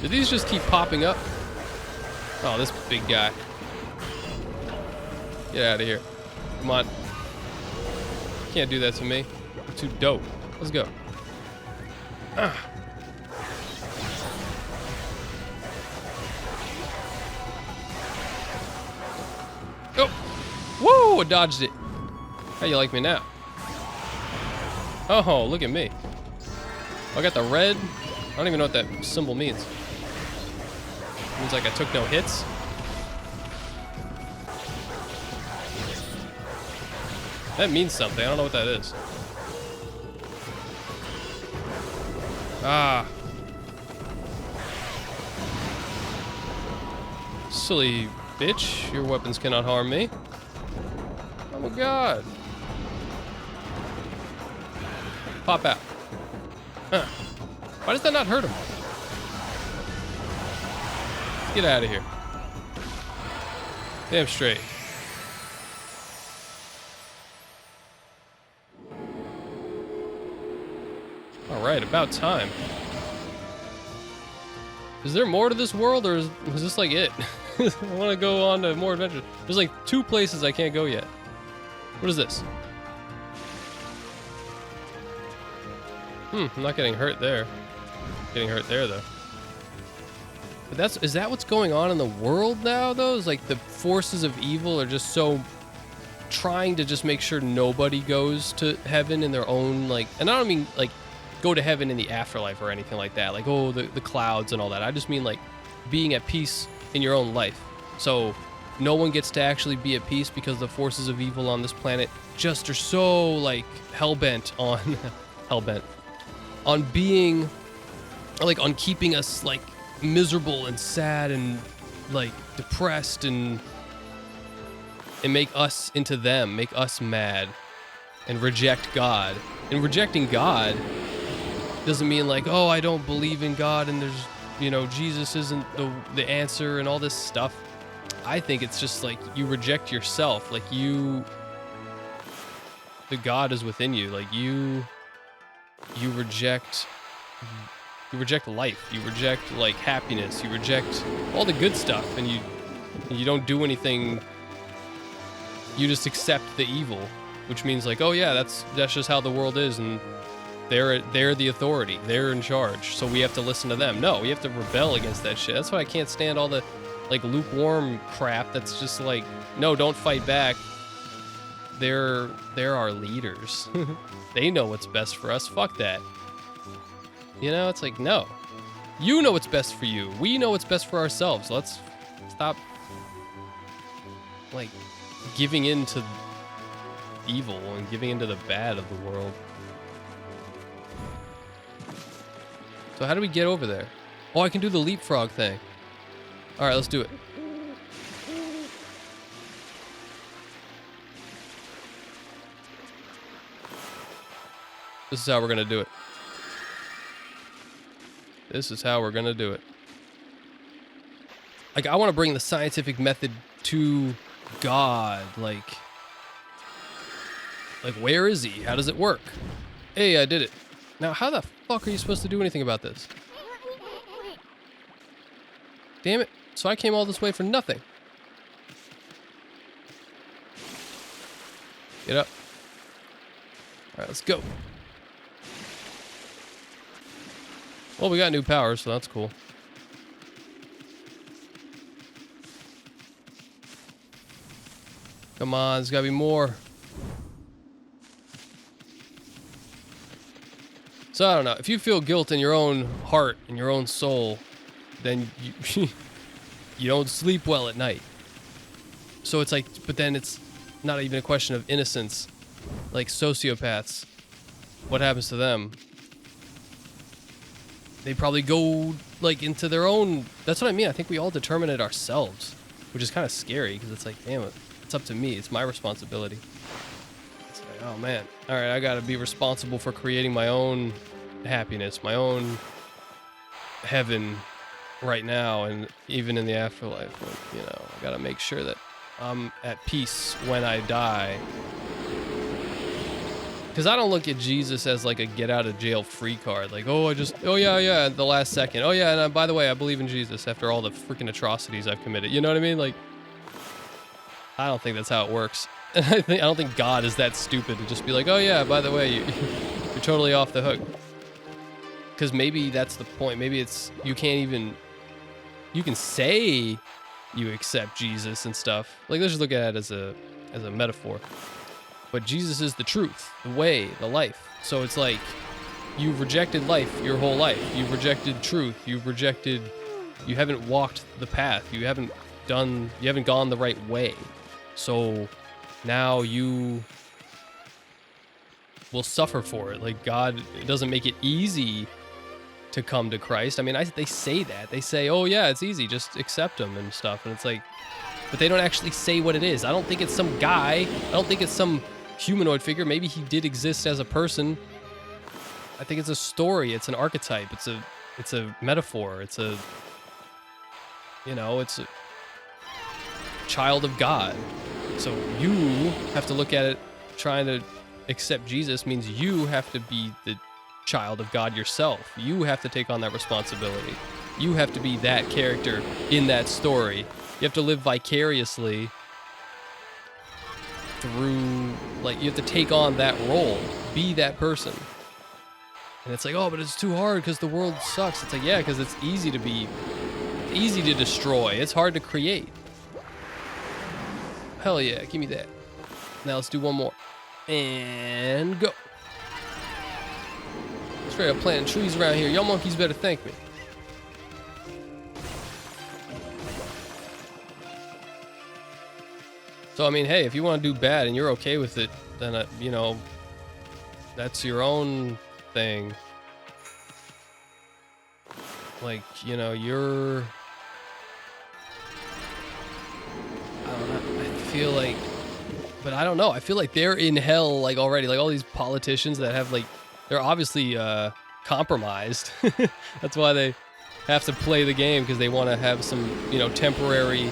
Do these just keep popping up? Oh, this big guy. Get out of here. Come on. Can't do that to me. I'm too dope. Let's go. Ah. Oh! Woo! I dodged it. How you like me now? Oh, look at me. I got the red. I don't even know what that symbol means. It means like I took no hits. That means something. I don't know what that is. Ah. Silly bitch. Your weapons cannot harm me. Oh my god. Pop out. Huh. Why does that not hurt him? Get out of here. Damn straight. Alright, about time. Is there more to this world, or is this like it? I want to go on to more adventures. There's like 2 places I can't go yet. What is this? I'm not getting hurt there. Getting hurt there, though. But is that what's going on in the world now, though? Is like the forces of evil are just so trying to just make sure nobody goes to heaven in their own, like, and I don't mean like go to heaven in the afterlife or anything like that, like, oh, the clouds and all that. I just mean like being at peace in your own life. So no one gets to actually be at peace because the forces of evil on this planet just are so like hell-bent on hell-bent on being like on keeping us like miserable and sad and like depressed and make us into them, make us mad and reject God. And rejecting God doesn't mean like, oh, I don't believe in God and there's, you know, Jesus isn't the answer and all this stuff. I think it's just like you reject yourself, like the God is within you, like you reject life, you reject like happiness, you reject all the good stuff, and you don't do anything. You just accept the evil, which means like, oh yeah, that's just how the world is, and they're the authority, they're in charge, so we have to listen to them. No, we have to rebel against that shit. That's why I can't stand all the like lukewarm crap that's just like, no, don't fight back. They're our leaders. They know what's best for us. Fuck that. You know, it's like, no. You know what's best for you. We know what's best for ourselves. Let's stop like giving in to evil and giving into the bad of the world. So how do we get over there? Oh, I can do the leapfrog thing. All right, let's do it. This is how we're gonna do it. This is how we're gonna do it. Like, I want to bring the scientific method to God. Like, where is he? How does it work? Hey, I did it. Now, how the fuck are you supposed to do anything about this? Damn it. So I came all this way for nothing. Get up. All right, let's go. Well, we got new powers, so that's cool. Come on, there's gotta be more. So I don't know. If you feel guilt in your own heart, in your own soul, then you you don't sleep well at night. So it's like, but then it's not even a question of innocence. Like sociopaths, what happens to them? They probably go like into their own. That's what I mean. I think we all determine it ourselves, which is kind of scary because it's like, damn it, it's up to me. It's my responsibility. It's like, oh man, all right, I gotta be responsible for creating my own happiness, my own heaven right now, and even in the afterlife. Like, you know, I gotta make sure that I'm at peace when I die. Because I don't look at Jesus as like a get out of jail free card. Like, oh yeah, at the last second. Oh yeah, and by the way, I believe in Jesus after all the freaking atrocities I've committed. You know what I mean? Like, I don't think that's how it works. And I don't think God is that stupid to just be like, oh yeah, by the way, you're totally off the hook. Because maybe that's the point. Maybe it's, you can say you accept Jesus and stuff. Like, let's just look at it as a metaphor. But Jesus is the truth, the way, the life. So it's like, you've rejected life your whole life. You've rejected truth. You haven't walked the path. You haven't gone the right way. So now you will suffer for it. Like, God, it doesn't make it easy to come to Christ. I mean, they say that. They say, oh yeah, it's easy, just accept him and stuff. And it's like, but they don't actually say what it is. I don't think it's some guy. I don't think it's some humanoid figure. Maybe he did exist as a person. I think it's a story. It's an archetype. It's a metaphor. It's a child of God. So you have to look at it. Trying to accept Jesus means you have to be the child of God yourself. You have to take on that responsibility. You have to be that character in that story. You have to live vicariously through, like, you have to take on that role, be that person. And it's like, oh, but it's too hard because the world sucks. It's like, yeah, because it's easy to destroy. It's hard to create. Hell yeah, give me that. Now let's do one more. And go. Straight up planting trees around here. Y'all monkeys better thank me. So, I mean, hey, if you want to do bad and you're okay with it, then, that's your own thing. Like, you're... I don't know. I feel like... But I don't know. I feel like they're in hell, like, already. Like, all these politicians that have, like... They're obviously compromised. That's why they have to play the game, because they want to have some, temporary...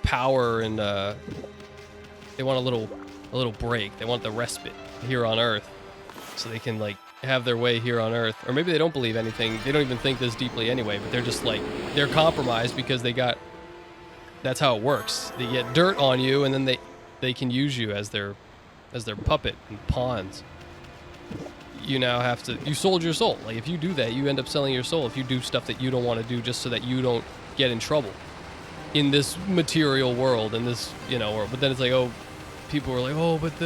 power, and they want a little break. They want the respite here on Earth, so they can, like, have their way here on Earth. Or maybe they don't believe anything. They don't even think this deeply anyway. But they're just like, they're compromised because that's how it works. They get dirt on you, and then they can use you as their puppet and pawns. You now have to. You sold your soul. Like, if you do that, you end up selling your soul. If you do stuff that you don't want to do, just so that you don't get in trouble in this material world, in this, world. But then it's like, oh, people are like, oh, but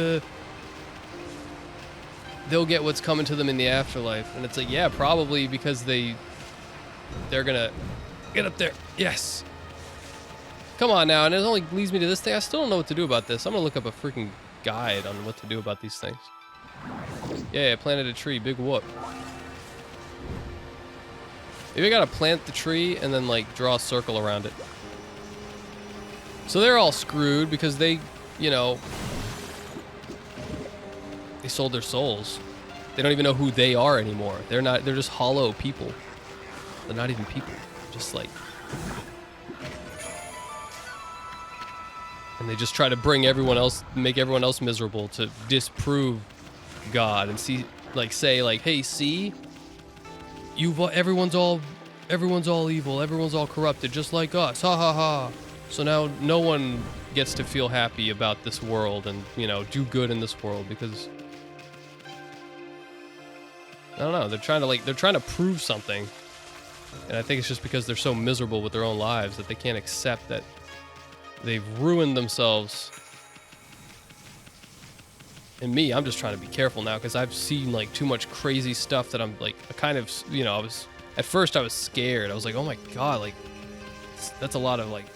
they'll get what's coming to them in the afterlife. And it's like, yeah, probably, because they're gonna get up there. Yes. Come on now. And it only leads me to this thing. I still don't know what to do about this. I'm gonna look up a freaking guide on what to do about these things. Yeah, I planted a tree. Big whoop. Maybe I gotta plant the tree and then, like, draw a circle around it. So they're all screwed because they sold their souls. They don't even know who they are anymore. They're just hollow people. They're not even people. Just like... And they just try to make everyone else miserable to disprove God and say, hey, see? Everyone's all evil. Everyone's all corrupted, just like us. Ha ha ha. So now no one gets to feel happy about this world and, do good in this world, because I don't know, they're trying to prove something. And I think it's just because they're so miserable with their own lives that they can't accept that they've ruined themselves. And me, I'm just trying to be careful now, because I've seen, like, too much crazy stuff that I'm, like, kind of, at first I was scared. I was like, oh my God, like, that's a lot of, like...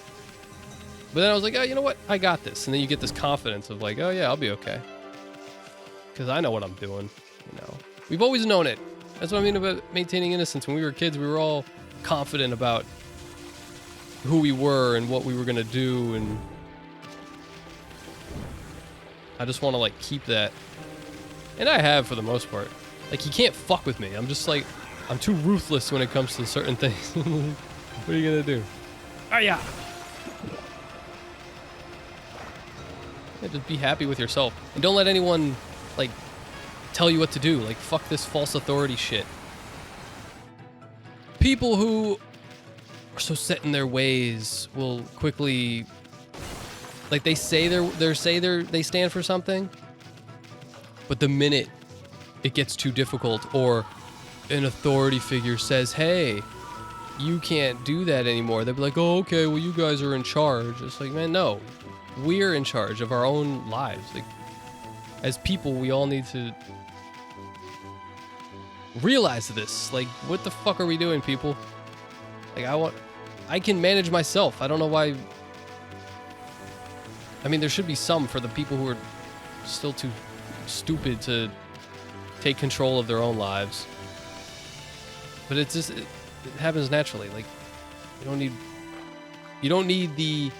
But then I was like, oh, you know what? I got this. And then you get this confidence of, like, oh yeah, I'll be okay. Because I know what I'm doing, We've always known it. That's what I mean about maintaining innocence. When we were kids, we were all confident about who we were and what we were going to do, and I just want to, like, keep that. And I have, for the most part. Like, you can't fuck with me. I'm just, like, I'm too ruthless when it comes to certain things. What are you going to do? Oh, yeah. Just be happy with yourself. And don't let anyone, like, tell you what to do. Like, fuck this false authority shit. People who are so set in their ways will quickly, like, they say they stand for something, but the minute it gets too difficult or an authority figure says, hey, you can't do that anymore, they'll be like, oh, okay, well, you guys are in charge. It's like, man, no, we're in charge of our own lives. Like, as people, we all need to realize this. Like, what the fuck are we doing, people? Like, I can manage myself. I don't know why. I mean, there should be some for the people who are still too stupid to take control of their own lives. But it's just, it happens naturally. Like, you don't need the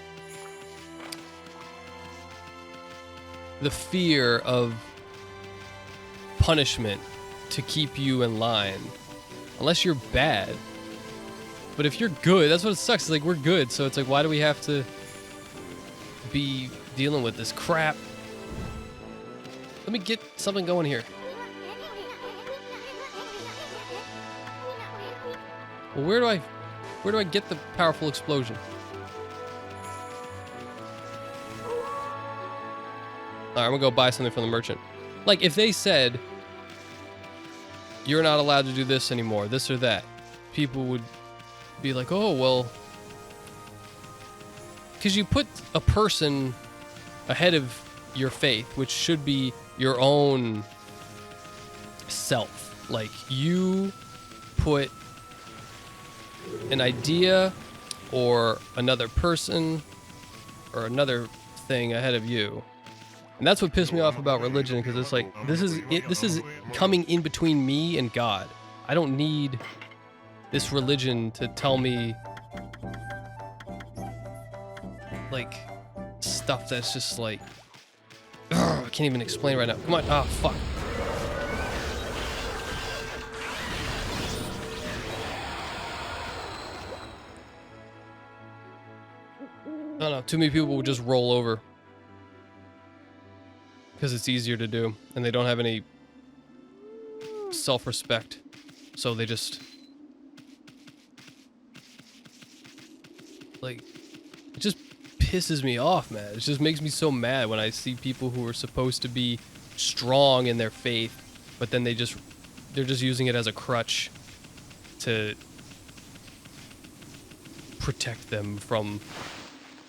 fear of punishment to keep you in line, unless you're bad. But if you're good, that's what it sucks. It's like, we're good, so it's like, why do we have to be dealing with this crap? Let me get something going here. Well, where do I get the powerful explosion? Alright, I'm gonna go buy something from the merchant. Like, if they said, you're not allowed to do this anymore, this or that, people would be like, oh, well, because you put a person ahead of your faith, which should be your own self. Like, you put an idea or another person or another thing ahead of you. And that's what pissed me off about religion, because it's like, this is coming in between me and God. I don't need this religion to tell me, like, stuff that's just like, I can't even explain right now. Come on. Oh, fuck. I don't know. Too many people would just roll over because it's easier to do, and they don't have any self-respect, so they just, like, it just pisses me off, man. It just makes me so mad when I see people who are supposed to be strong in their faith, but then they're just using it as a crutch to protect them from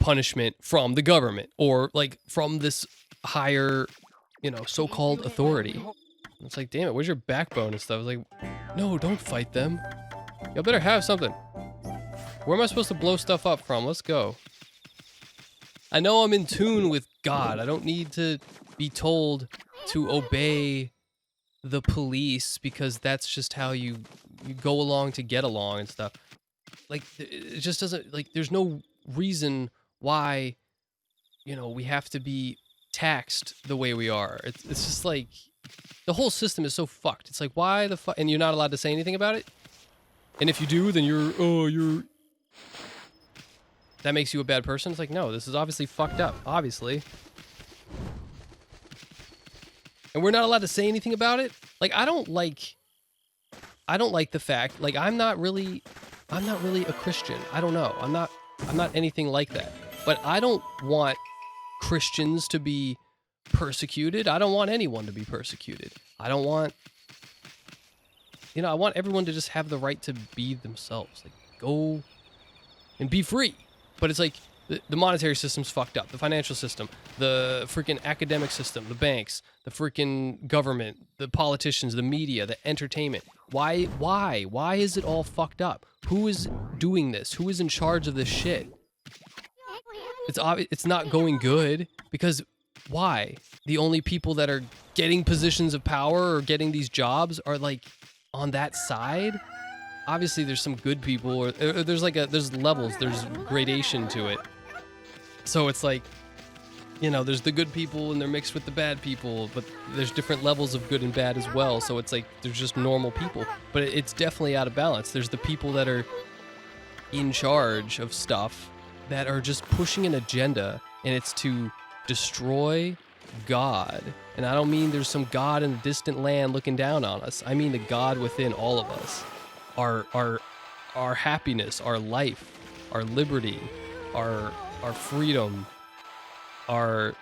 punishment from the government, or like from this higher, so-called authority. It's like, damn it, where's your backbone and stuff? It's like, no, don't fight them. Y'all better have something. Where am I supposed to blow stuff up from? Let's go. I know I'm in tune with God. I don't need to be told to obey the police because that's just how you go along to get along and stuff. Like, it just doesn't, like, there's no reason why, we have to be taxed the way we are. It's just like, the whole system is so fucked. It's like, why the fuck? And you're not allowed to say anything about it? And if you do, then that makes you a bad person? It's like, no, this is obviously fucked up. Obviously. And we're not allowed to say anything about it? Like, I don't like the fact, like, I'm not really a Christian. I don't know. I'm not anything like that. But I don't want Christians to be persecuted. I don't want anyone to be persecuted. I don't want, I want everyone to just have the right to be themselves. Like, go and be free. But it's like, the monetary system's fucked up. The financial system, the freaking academic system, the banks, the freaking government, the politicians, the media, the entertainment. Why is it all fucked up? Who is doing this? Who is in charge of this shit? It's obvious it's not going good, because why? The only people that are getting positions of power or getting these jobs are like on that side. Obviously there's some good people, or there's levels, there's gradation to it. So it's like, there's the good people and they're mixed with the bad people, but there's different levels of good and bad as well. So it's like, there's just normal people, but it's definitely out of balance. There's the people that are in charge of stuff that are just pushing an agenda, and it's to destroy God. And I don't mean there's some God in a distant land looking down on us. I mean the God within all of us. Our happiness, our life, our liberty, our freedom, our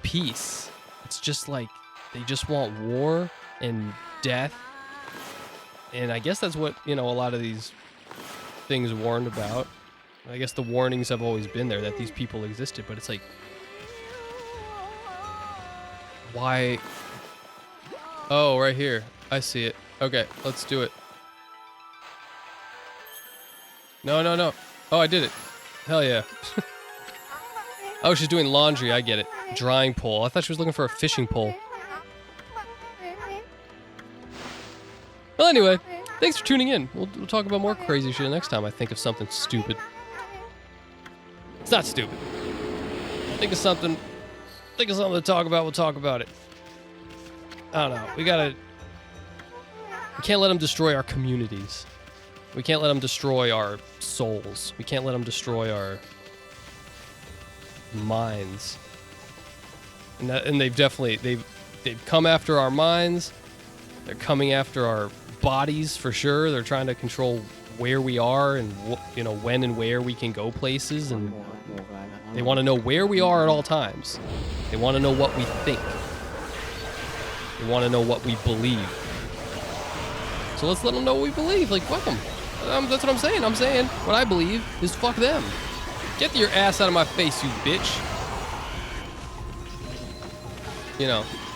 peace. It's just like they just want war and death. And I guess that's what, a lot of these things warned about. I guess the warnings have always been there that these people existed, but it's like, why? Oh, right here. I see it. Okay, let's do it. No. Oh, I did it. Hell yeah. Oh, she's doing laundry. I get it. Drying pole. I thought she was looking for a fishing pole. Well, anyway, thanks for tuning in. We'll talk about more crazy shit next time I think of something stupid. It's not stupid. Think of something to talk about, we'll talk about it. I don't know. We can't let them destroy our communities. We can't let them destroy our souls. We can't let them destroy our minds. And they've definitely, they've come after our minds. They're coming after our bodies for sure. They're trying to control where we are and when and where we can go places, and they want to know where we are at all times. They want to know what we think. They want to know what we believe. So let's let them know what we believe. Like, fuck them. That's what I'm saying. I'm saying what I believe is fuck them. Get your ass out of my face, you bitch.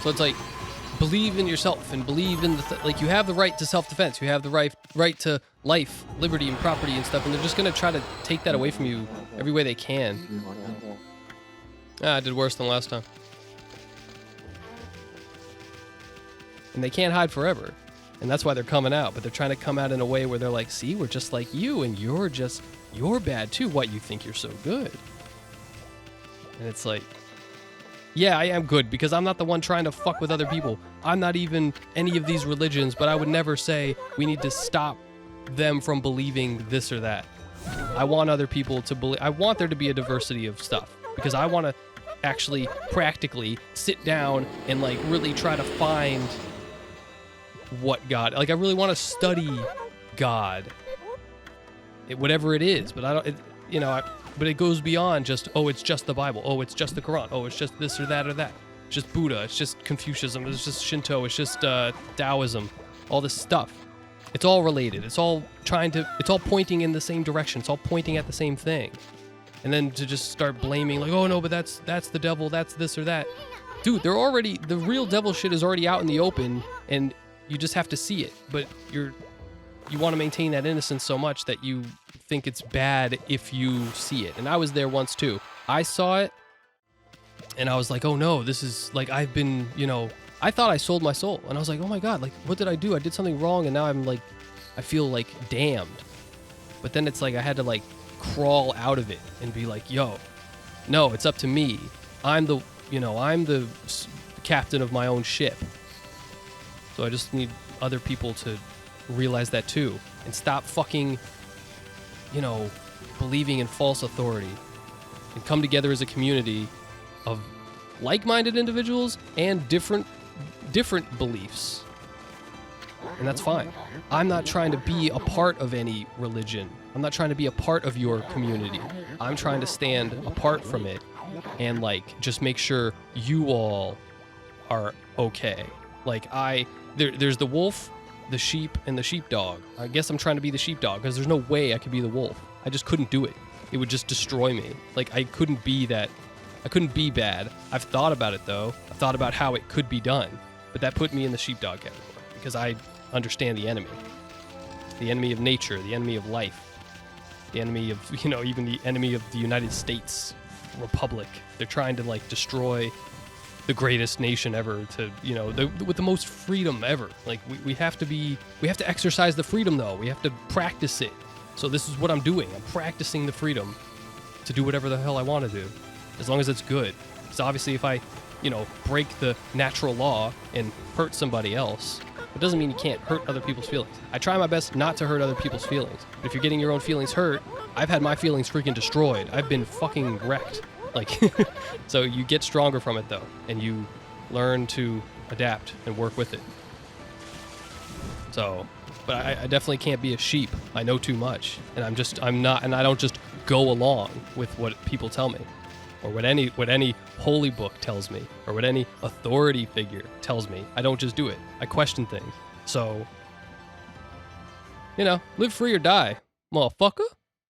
So it's like, believe in yourself and believe in like, you have the right to self-defense. You have the right to life, liberty, and property and stuff, and they're just gonna try to take that away from you every way they can. I did worse than last time. And they can't hide forever. And that's why they're coming out. But they're trying to come out in a way where they're like, see, we're just like you, and you're bad too. What, you think you're so good? And it's like, yeah, I am good because I'm not the one trying to fuck with other people. I'm not even any of these religions, but I would never say we need to stop them from believing this or that. I want other people to believe. I want there to be a diversity of stuff because I want to actually practically sit down and like really try to find what God, like I really want to study God, whatever it is, but I don't, but it goes beyond just, oh, it's just the Bible. Oh, it's just the Quran. Oh, it's just this or that or that. It's just Buddha. It's just Confucianism. It's just Shinto. It's just Taoism. All this stuff. It's all related. It's all pointing in the same direction. It's all pointing at the same thing. And then to just start blaming, like, oh no, but that's the devil. That's this or that. Dude, the real devil shit is already out in the open, and you just have to see it. But you want to maintain that innocence so much that you think it's bad if you see it. And I was there once too. I saw it and I was like, oh no, this is like, I've been, I thought I sold my soul. And I was like, oh my God, like, what did I do? I did something wrong. And now I feel like damned. But then it's like, I had to like crawl out of it and be like, yo, no, it's up to me. I'm the captain of my own ship. So I just need other people to realize that too, and stop fucking, believing in false authority, and come together as a community of like-minded individuals and different beliefs. And that's fine. I'm not trying to be a part of any religion. I'm not trying to be a part of your community. I'm trying to stand apart from it and like just make sure you all are okay. Like there's the wolf, the sheep, and the sheepdog. I guess I'm trying to be the sheepdog because there's no way I could be the wolf. I just couldn't do it. It would just destroy me. Like, I couldn't be that. I couldn't be bad. I've thought about it, though. I've thought about how it could be done. But that put me in the sheepdog category because I understand the enemy. The enemy of nature, the enemy of life, the enemy of, even the enemy of the United States Republic. They're trying to, like, destroy the greatest nation ever to, with the most freedom ever. Like, we have to exercise the freedom, though. We have to practice it. So this is what I'm doing. I'm practicing the freedom to do whatever the hell I want to do, as long as it's good. Because obviously if I, break the natural law and hurt somebody else, it doesn't mean you can't hurt other people's feelings. I try my best not to hurt other people's feelings. But if you're getting your own feelings hurt, I've had my feelings freaking destroyed. I've been fucking wrecked Like, so you get stronger from it though, and you learn to adapt and work with it. So, but I definitely can't be a sheep. I know too much, and I'm not, and I don't just go along with what people tell me, or what any holy book tells me, or what any authority figure tells me. I don't just do it. I question things. So, live free or die, motherfucker.